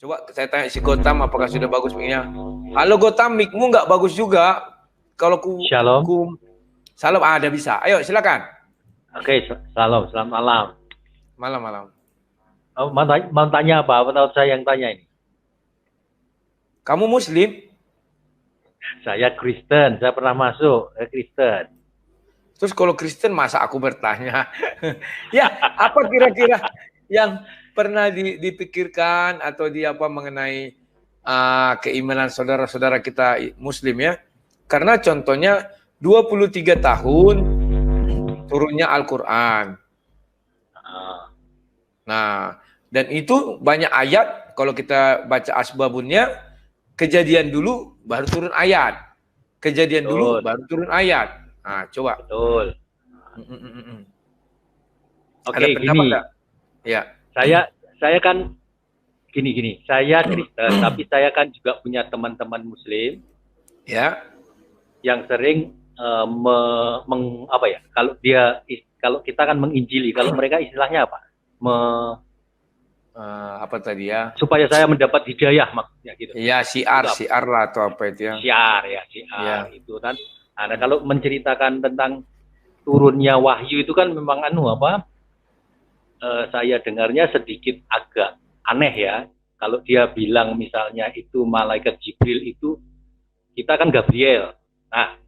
Coba saya tanya si Gotam apakah sudah bagus mic-nya. Halo Gotam, mic-mu nggak bagus juga. Kalau Shalom. Salam ada bisa. Ayo silakan. Oke, salam, selamat malam. Malam. Oh, mau tanya apa? Atau saya yang tanya ini? Kamu Muslim? Saya Kristen, saya pernah masuk Kristen. Terus kalau Kristen masa aku bertanya? Ya, apa kira-kira yang pernah dipikirkan atau mengenai keimanan saudara-saudara kita Muslim ya? Karena contohnya 23 tahun turunnya Al-Quran. Nah, dan itu banyak ayat, kalau kita baca asbabunnya, kejadian dulu baru turun ayat. Kejadian Betul. dulu baru turun ayat. Nah, coba. Betul. Oke, pendapat gini. gak? Ya. Saya kan gini. Saya Kristen, tapi saya kan juga punya teman-teman Muslim. Ya. Yang sering kalau kita kan menginjili, kalau mereka istilahnya apa? Apa tadi ya? Supaya saya mendapat hidayah maksudnya gitu. Iya, siar lah atau apa itu ya? Siar itu kan. Nah, kalau menceritakan tentang turunnya wahyu itu kan memang saya dengarnya sedikit agak aneh ya. Kalau dia bilang misalnya itu malaikat Jibril itu, kita kan Gabriel. Nah,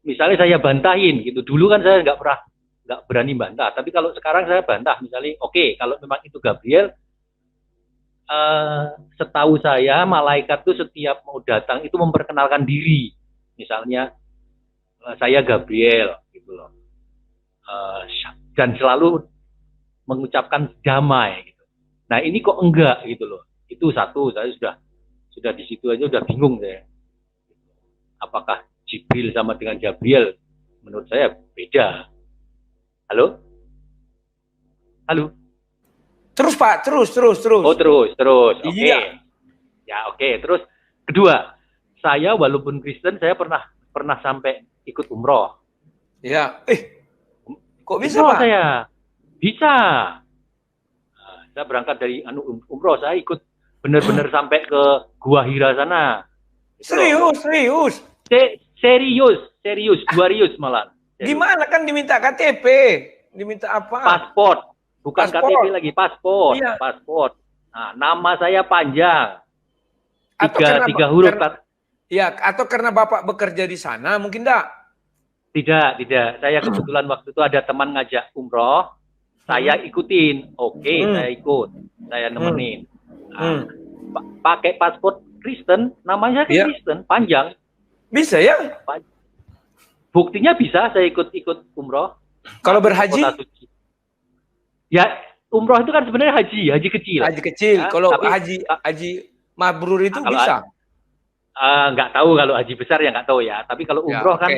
misalnya saya bantahin gitu. Dulu kan saya nggak berani bantah. Tapi kalau sekarang saya bantah, misalnya, oke, kalau memang itu Gabriel, setahu saya malaikat itu setiap mau datang itu memperkenalkan diri. Misalnya, saya Gabriel, gitu loh. Dan selalu mengucapkan damai. Gitu. Nah, ini kok enggak gitu loh. Itu satu, saya sudah di situ aja udah bingung saya. Apakah Jibril sama dengan Gabriel? Menurut saya beda. Halo? Terus Pak, terus. Oh, terus. Oke. Iya. Ya, oke. Terus kedua, saya walaupun Kristen, saya pernah sampai ikut umroh. Ya. Kok bisa, umroh Pak? Saya bisa. Nah, saya berangkat dari umroh, saya ikut benar-benar sampai ke Gua Hira sana. Serius. Serius, malah. Serius. Gimana kan diminta KTP? Diminta apa? Paspor. Bukan KTP lagi, paspor. Iya. Paspor. Nah, nama saya panjang. Tiga huruf. Atau karena Bapak bekerja di sana, mungkin enggak? Tidak. Saya kebetulan waktu itu ada teman ngajak umroh. Saya ikutin. Oke, saya ikut. Saya nemenin. Nah, pakai paspor Kristen, namanya Kristen, panjang. Bisa ya? Buktinya bisa saya ikut umroh. Kalau berhaji? Ya, umroh itu kan sebenarnya haji kecil. Haji kecil. Ya, kalau haji mabrur itu bisa? Nggak tahu, kalau haji besar ya nggak tahu ya. Tapi kalau umroh kan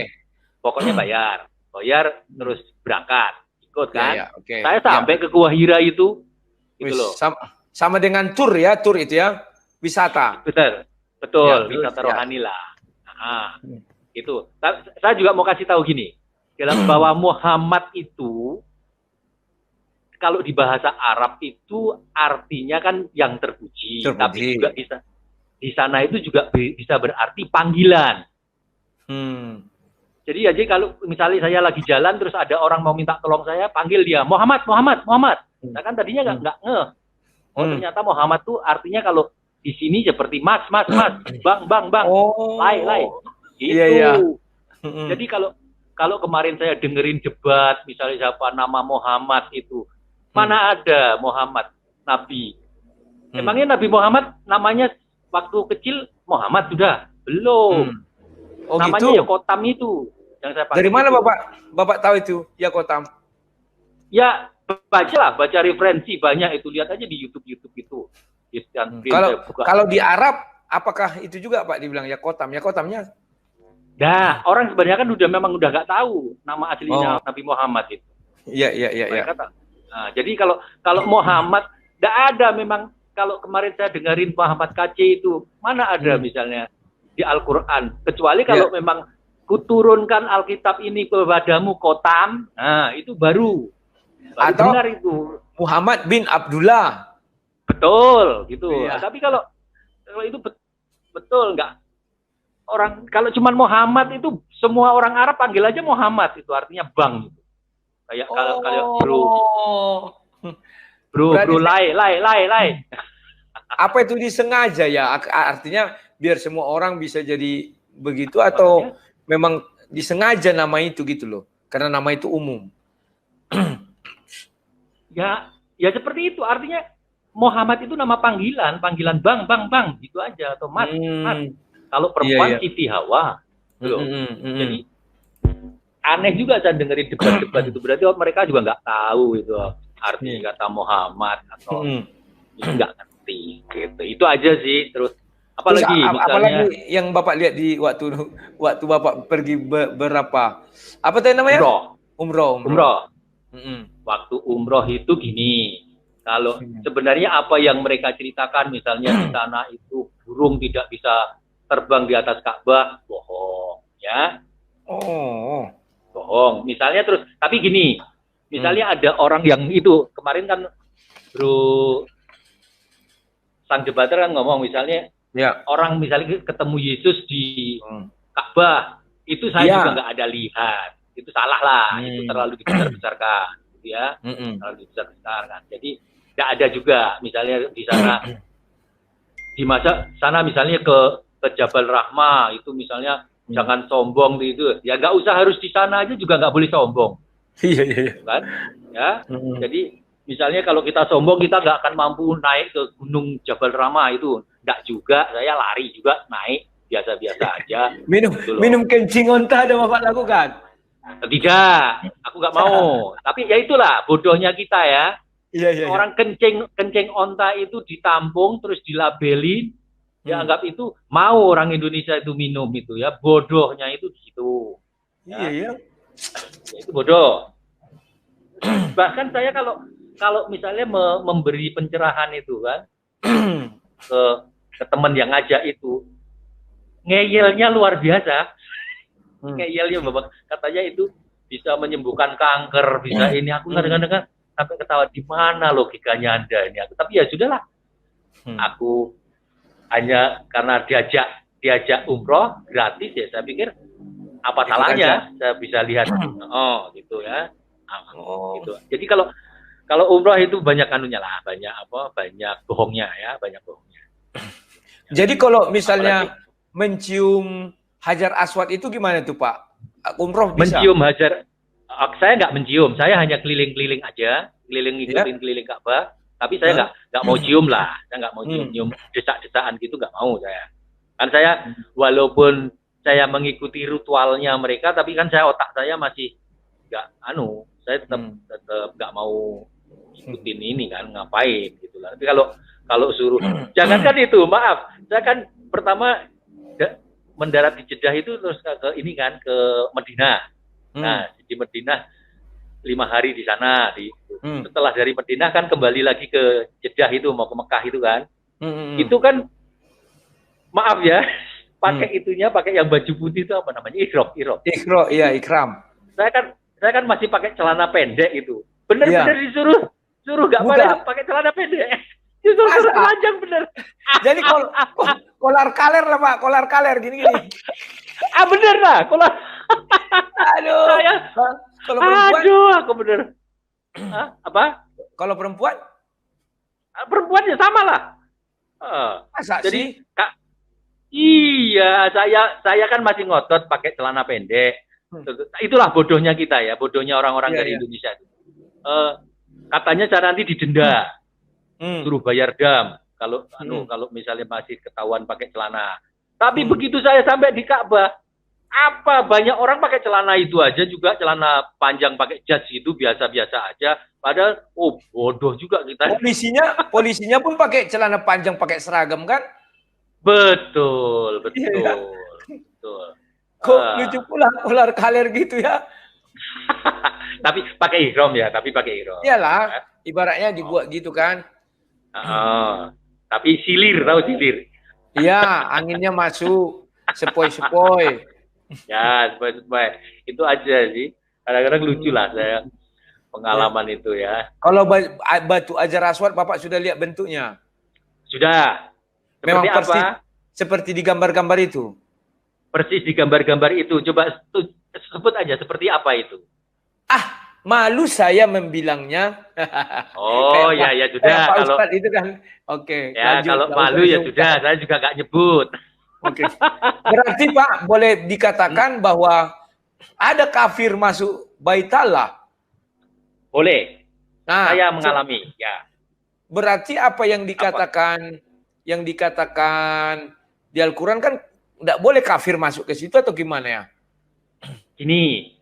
pokoknya bayar terus berangkat, ikut kan. Saya sampai ke Gua Hira itu gitu loh. Sama dengan tur itu ya, wisata. Betul, wisata rohani lah. Nah, itu. Saya juga mau kasih tahu gini, bahwa Muhammad itu kalau di bahasa Arab itu artinya kan yang terpuji. Tapi juga di sana itu juga bisa berarti panggilan. Jadi kalau misalnya saya lagi jalan terus ada orang mau minta tolong saya, panggil dia Muhammad. Nah kan tadinya nggak ngeh. Oh, ternyata Muhammad tuh artinya kalau di sini seperti mas, bang, lai. Gitu. Iya. Jadi kalau kemarin saya dengerin debat, misalnya siapa nama Muhammad itu, mana ada Muhammad Nabi? Emangnya Nabi Muhammad namanya waktu kecil Muhammad sudah? Belum. Namanya gitu? ya Kotam itu. Yang saya dari mana itu. Bapak tahu itu ya Kotam? Ya baca referensi banyak itu, lihat aja di YouTube itu. Kalau di Arab apakah itu juga Pak dibilang ya Kotamnya? Nah, orang sebenarnya kan memang udah nggak tahu nama aslinya Nabi Muhammad itu. Iya. Nah, jadi kalau Muhammad nggak ada memang. Kalau kemarin saya dengerin Muhammad KC itu, mana ada misalnya di Al-Quran. Kecuali kalau memang kuturunkan Alkitab ini kepadamu Kotam, nah itu baru atau benar itu. Muhammad bin Abdullah. Betul, gitu. Iya. Tapi kalau itu betul nggak? Orang kalau cuman Muhammad itu semua orang Arab panggil aja Muhammad, itu artinya bang. Gitu. Kayak kalau Oh. bro, Berarti lai. apa itu disengaja ya? Artinya biar semua orang bisa jadi begitu atau Maksudnya memang disengaja nama itu gitu loh. Karena nama itu umum. ya seperti itu. Artinya Muhammad itu nama panggilan bang gitu aja atau mas. Kalau perempuan Iya. Siti Hawa. Loh. Jadi aneh juga saya dengerin debat-debat itu, berarti mereka juga nggak tahu itu artinya kata Muhammad atau nggak ngerti gitu. Itu aja sih. Terus apalagi misalnya apalagi yang Bapak lihat di waktu Bapak pergi berapa apa tadi namanya? Umroh. Waktu umroh itu gini, kalau sebenarnya apa yang mereka ceritakan misalnya di sana itu burung tidak bisa terbang di atas Ka'bah, bohong ya. Bohong. Misalnya terus, tapi gini, misalnya ada orang yang itu kemarin kan Bro sang debater kan ngomong misalnya orang misalnya ketemu Yesus di Ka'bah, itu saya juga nggak ada lihat, itu salah lah, itu terlalu dibesar-besarkan, gitu ya, terlalu dibesar-besarkan. Jadi nggak ada juga misalnya di sana, di masa sana misalnya ke Jabal Rahmah itu misalnya jangan sombong itu, ya nggak usah harus di sana aja juga nggak boleh sombong, kan? Ya, jadi misalnya kalau kita sombong kita nggak akan mampu naik ke Gunung Jabal Rahmah itu, nggak juga, saya lari juga naik biasa-biasa aja. Minum kencing onta ada Bapak lakukan? Tidak, aku nggak mau. Tapi ya itulah bodohnya kita ya. Orang kencing onta itu ditampung terus dilabeli, dianggap itu mau orang Indonesia itu minum itu ya, bodohnya itu gitu. Ya. Itu bodoh. Bahkan saya kalau misalnya memberi pencerahan itu kan ke teman yang ngajak itu, ngeyelnya luar biasa. Ngeyelnya Bapak katanya itu bisa menyembuhkan kanker, bisa ini. Aku kadang-kadang sampai ketawa, di mana logikanya Anda ini? Tapi ya sudahlah. Aku hanya karena diajak umroh gratis ya, saya pikir apa salahnya saya bisa lihat. Gitu ya. Gitu. Jadi kalau umroh itu banyak anunya lah, banyak bohongnya ya, banyak bohongnya. Jadi kalau misalnya mencium Hajar Aswad itu gimana tuh Pak? Umroh bisa? Mencium Hajar, saya nggak mencium, saya hanya keliling-keliling aja, keliling Ka'bah. Tapi saya nggak mau cium lah, saya nggak mau cium desak-desaan gitu, nggak mau saya. Kan saya walaupun saya mengikuti ritualnya mereka, tapi kan otak saya masih nggak saya tetap nggak mau ikutin ini kan, ngapain gitu lah. Tapi kalau suruh, jangankan itu, maaf, saya kan pertama mendarat di Jeddah itu terus ke ini kan, ke Madinah. Nah di Madinah 5 hari di sana. Setelah dari Madinah kan kembali lagi ke Jeddah itu, mau ke Mekah itu kan. Itu kan maaf ya, pakai pakai yang baju putih itu apa namanya, ikram. Saya kan masih pakai celana pendek itu. Bener-bener disuruh nggak pakai celana pendek. Disuruh telanjang bener. Jadi kolar kaler lah Pak, kolar kaler gini. Bener lah, kolar. Aku bener. Apa? Kalau perempuan? Perempuan ya sama lah. Masa jadi Kak, iya, saya kan masih ngotot pakai celana pendek. Itulah bodohnya kita ya, bodohnya orang-orang dari Indonesia itu. Katanya cara nanti didenda, suruh bayar dam kalau kalau misalnya masih ketahuan pakai celana. Tapi begitu saya sampai di Ka'bah, apa banyak orang pakai celana itu aja, juga celana panjang pakai jas gitu, biasa-biasa aja. Padahal bodoh juga kita. Polisinya pun pakai celana panjang, pakai seragam kan? Betul. Kok lucu pula ular kaler gitu ya? Tapi pakai ihram. Iyalah, ibaratnya dibuat gitu kan. Tapi tahu silir. Iya, anginnya masuk, sepoi-sepoi. Ya, sepoi-sepoi. Itu aja sih. Kadang-kadang lucu lah saya pengalaman itu ya. Kalau batu Hajar Aswad Bapak sudah lihat bentuknya? Sudah. Memang Seperti persis apa? seperti di gambar-gambar itu. Persis di gambar-gambar itu. Coba sebut aja seperti apa itu. Ah, malu saya membilangnya. Oh ya ya sudah, kayak Pak kalau Ustadz itu kan. Oke, ya lanjut. kalau Nggak usah malu ya disebutkan. sudah, saya juga nggak nyebut. Oke. Berarti Pak boleh dikatakan bahwa ada kafir masuk Baitallah. Boleh, Nah, saya mengalami ya. berarti apa yang Apa? dikatakan di Al-Quran kan tidak boleh kafir masuk ke situ atau gimana ya? Gini,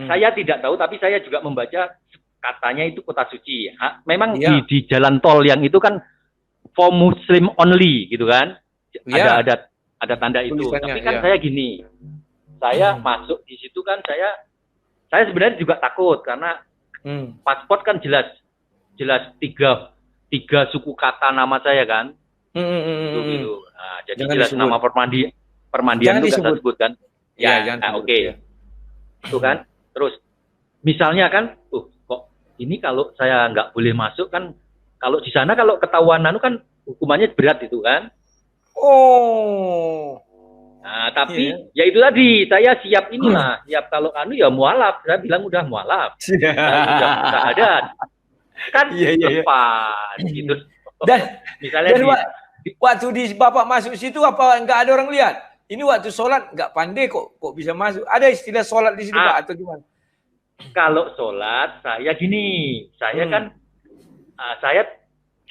saya tidak tahu, tapi saya juga membaca katanya itu kota suci. Memang Iya. di jalan tol yang itu kan for Muslim only gitu kan. Iya. Ada tanda itu. Tulisannya, Tapi kan iya. saya gini, saya masuk di situ kan saya sebenarnya juga takut karena paspor kan jelas tiga suku kata nama saya kan. Gitu. Nah, jadi Jangan jelas disebut. nama permandian itu nggak sebut kan. Ya, Ya, jangan oke. ya. Itu kan. Terus misalnya kan, kok ini kalau saya nggak boleh masuk kan, kalau di sana kalau ketahuan kan hukumannya berat itu kan. Oh. Nah, tapi ya itu tadi, saya siap inilah, siap kalau ya mualaf. Saya bilang udah mualaf. Saya udah ada. Kan lepas gitu. Dan misalnya waktu di Bapak masuk situ apa nggak ada orang lihat? Ini waktu sholat nggak pandai kok bisa masuk. Ada istilah sholat di situ Pak atau gimana? Kalau sholat saya gini, saya kan saya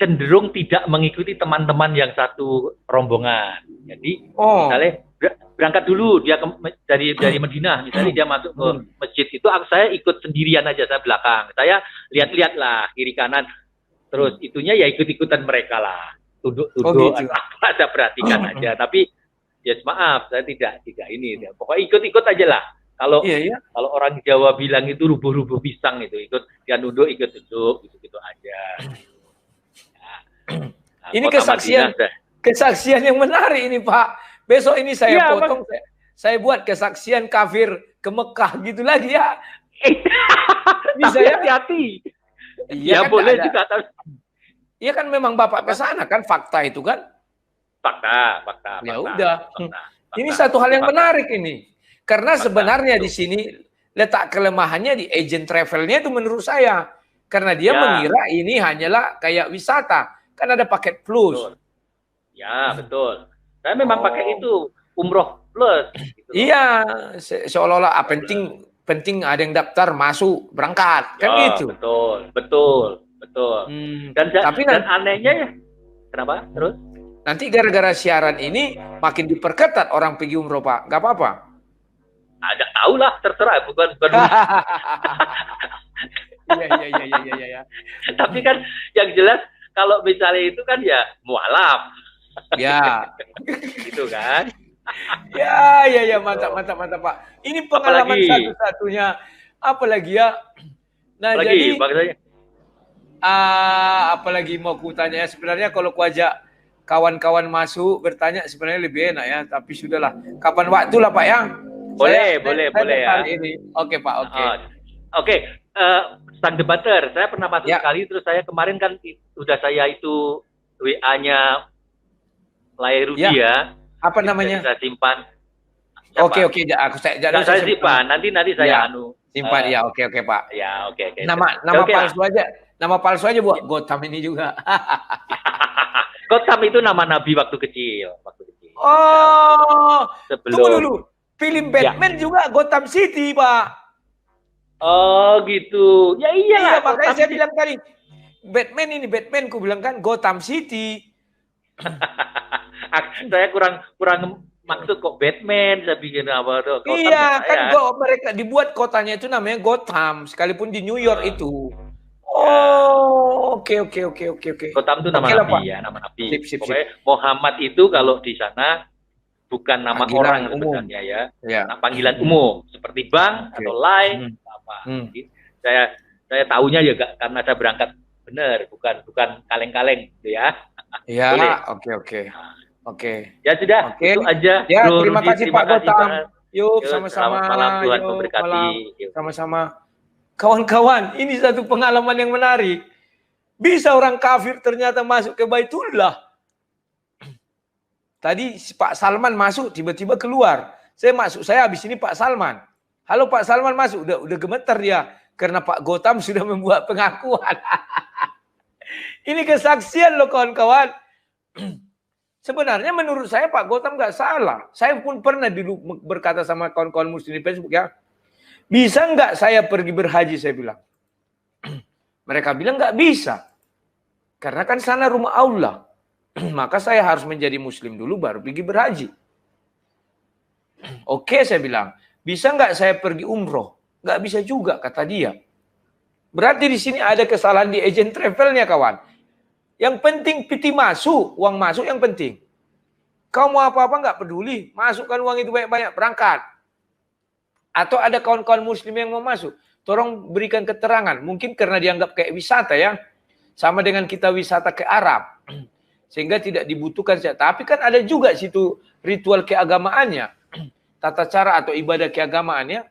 cenderung tidak mengikuti teman-teman yang satu rombongan. Jadi misalnya berangkat dulu dia dari Madinah, misalnya dia masuk ke masjid itu, saya ikut sendirian aja, saya belakang. Saya lihat-lihat lah kiri kanan, terus itunya ya ikut-ikutan mereka lah, tunduk-tunduk gitu. Apa saya perhatikan aja. Tapi ya maaf, saya tidak ini. Pokoknya ikut-ikut aja lah. Kalau orang Jawa bilang itu rubuh-rubuh pisang itu, ikut dia nunduk, ikut duduk, gitu-gitu aja. Nah, ini kesaksian yang menarik ini Pak. Besok ini saya potong, saya buat kesaksian kafir ke Mekah gitu lagi ya. Bisa ya, hati-hati. Iya kan boleh juga. Iya kan memang Bapak ke sana kan, fakta itu kan. Fakta. Ya udah. Ini satu hal yang menarik ini. Karena sebenarnya di sini letak kelemahannya di agent travelnya itu menurut saya. Karena dia mengira ini hanyalah kayak wisata. Kan ada paket plus. Betul. Ya, betul. Saya memang pakai itu, umroh plus. Gitu. Iya, seolah-olah penting ada yang daftar, masuk, berangkat. Kan gitu. Betul. Dan anehnya ya, kenapa? Terus? Nanti gara-gara siaran ini makin diperketat orang pergi umroh Pak. Gak apa-apa. Ada tahu lah, terserah. Bukan. Iya. Tapi kan yang jelas kalau misalnya itu kan ya mualaf. Ya. Gitu kan. Ya, mantap Pak. Ini pengalaman satu-satunya. Apalagi ya. Nah, jadi maksudnya apalagi mau kutanya, sebenarnya kalau ku ajak kawan-kawan masuk bertanya sebenarnya lebih enak ya, tapi sudahlah. Kapan waktu lah Pak ya? Boleh ya. Ini. Oke Pak, oke. Oke, sang debater, saya pernah masuk sekali, terus saya kemarin kan udah saya itu WA-nya Lairudi ya. Apa namanya? Saya simpan. Oke, saya simpan. Nanti saya simpan ya. Oke Pak. Ya, oke. Nama palsu aja. Nama palsu aja buat Gotham ini juga. Gotham itu nama nabi waktu kecil. Oh, tunggu dulu. Film Batman juga Gotham City, Pak. Oh, gitu. Ya iya, makanya saya bilang tadi. Batman ku bilang kan Gotham City. Saya kurang maksud kok Batman, saya bikin apa tuh. Iya, kan mereka dibuat kotanya itu namanya Gotham, sekalipun di New York itu. Oh, oke. Gotham itu nama nabi ya, nama nabi. Pokoknya Muhammad itu kalau di sana bukan nama orang sebenarnya ya. Nah, panggilan umum seperti Bang atau Lai apa. Saya tahunya ya karena saya berangkat benar, bukan kaleng-kaleng gitu ya. Iya, oke. Ya sudah, itu aja. Ya, terima kasih Pak Gotham. Yuk, sama-sama. Selamat malam, Tuhan memberkati. Sama-sama. Kawan-kawan, ini satu pengalaman yang menarik. Bisa orang kafir ternyata masuk ke Baitullah. Tadi si Pak Salman masuk, tiba-tiba keluar. Saya habis ini Pak Salman. Halo Pak Salman masuk, udah gemeter dia karena Pak Gautam sudah membuat pengakuan. Ini kesaksian loh kawan-kawan. Sebenarnya menurut saya Pak Gautam nggak salah. Saya pun pernah dulu berkata sama kawan-kawan muslim di Facebook ya. Bisa nggak saya pergi berhaji, saya bilang. Mereka bilang nggak bisa. Karena kan sana rumah Allah. Maka saya harus menjadi muslim dulu baru pergi berhaji. Oke, saya bilang. Bisa nggak saya pergi umroh? Nggak bisa juga, kata dia. Berarti di sini ada kesalahan di agent travelnya, kawan. Yang penting piti masuk, uang masuk yang penting. Kau mau apa-apa nggak peduli. Masukkan uang itu banyak-banyak, berangkat. Atau ada kawan-kawan muslim yang mau masuk. Tolong berikan keterangan. Mungkin karena dianggap kayak wisata ya. Sama dengan kita wisata ke Arab. Sehingga tidak dibutuhkan. Tapi kan ada juga situ ritual keagamaannya. Tata cara atau ibadah keagamaannya.